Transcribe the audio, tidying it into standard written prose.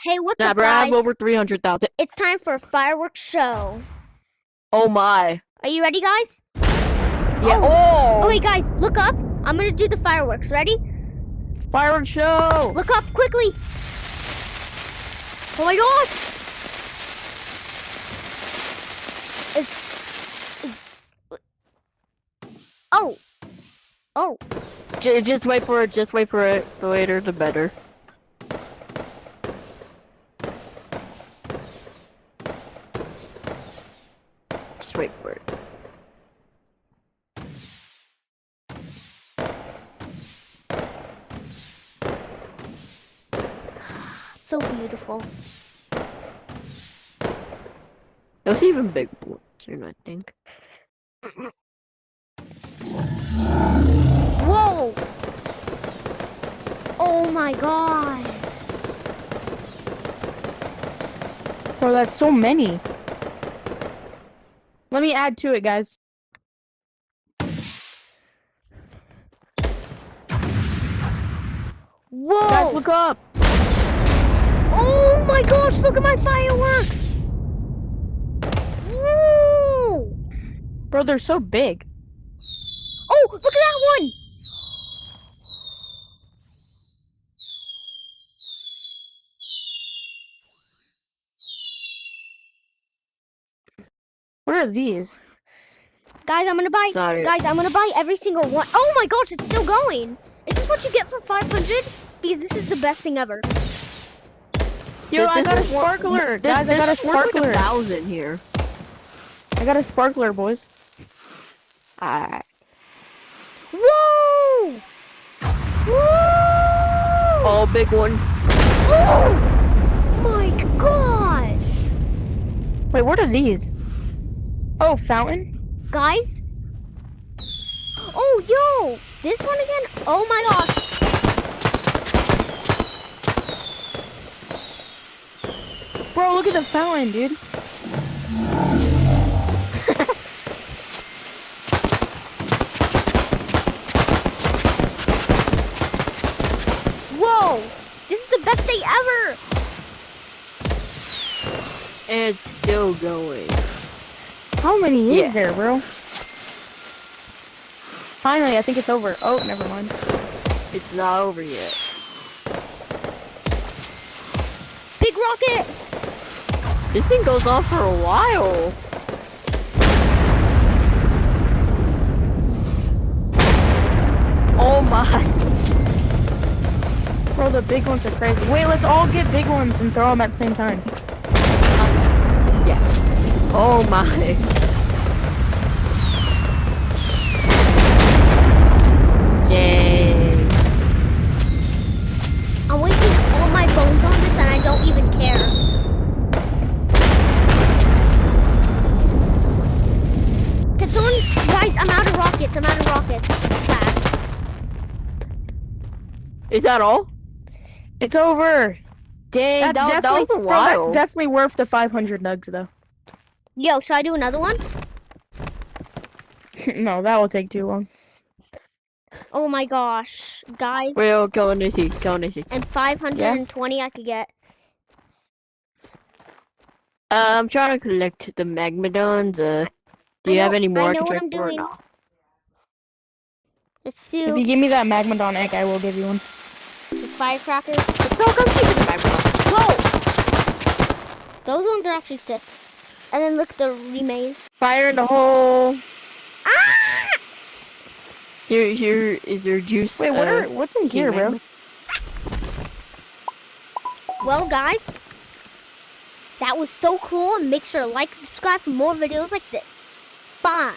Hey, what's Nah, up, bro, I guys? have over 300,000. It's time for a fireworks show. Oh my. Are you ready, guys? Yeah. Oh, wait, guys, look up. I'm gonna do the fireworks. Ready? Fireworks show. Look up quickly. Oh my gosh! Oh. Just wait for it. Just wait for it. The later, the better. Just wait for it. So beautiful. Those even big ones, I think. Whoa! Oh my god! Bro, that's so many. Let me add to it, guys. Whoa! Guys, look up. Oh my gosh, look at my fireworks! Woo! Bro, they're so big. Oh, look at that one! What are these? Guys, I'm gonna buy. Sorry. Guys, I'm gonna buy every single one. Oh my gosh, it's still going. Is this what you get for 500? Because this is the best thing ever. Yo, I This got a is worth- sparkler. Guys, I got a This is worth like sparkler. 1,000 here. I got a sparkler, boys. Alright. Whoa! Whoa! Oh, big one. Oh my gosh! Wait, what are these? Oh, fountain? Guys? Oh, yo! This one again? Oh my gosh! Bro, look at the fountain, dude. Whoa! This is the best day ever! And it's still going. How many Yeah. is there, bro? Finally, I think it's over. Oh, never mind. It's not over yet. Big rocket! This thing goes on for a while. Oh my. Bro, the big ones are crazy. Wait, let's all get big ones and throw them at the same time. Yeah. Oh my. Dang. I'm wasting all my bones on this and I don't even care. Can someone... Guys, I'm out of rockets. This is bad. Is that all? It's over. Dang, that was a Bro, while. that's definitely worth the 500 nugs, though. Yo, should I do another one? No, that will take too long. Oh my gosh. Guys. Wait, oh, go on, easy. And 520 I could get. I'm trying to collect the magmadons. Do you have any more I know can what trade I'm for or doing. no? Let's If you do give me that Magmadon egg, I will give you one. the firecrackers. No, come keep it the magmadon. Whoa! Those ones are actually sick. And then look the remains. Fire in the hole. Ah! Here is your juice. Wait, what's in here, bro? Well, guys, that was so cool. Make sure to like and subscribe for more videos like this. Bye.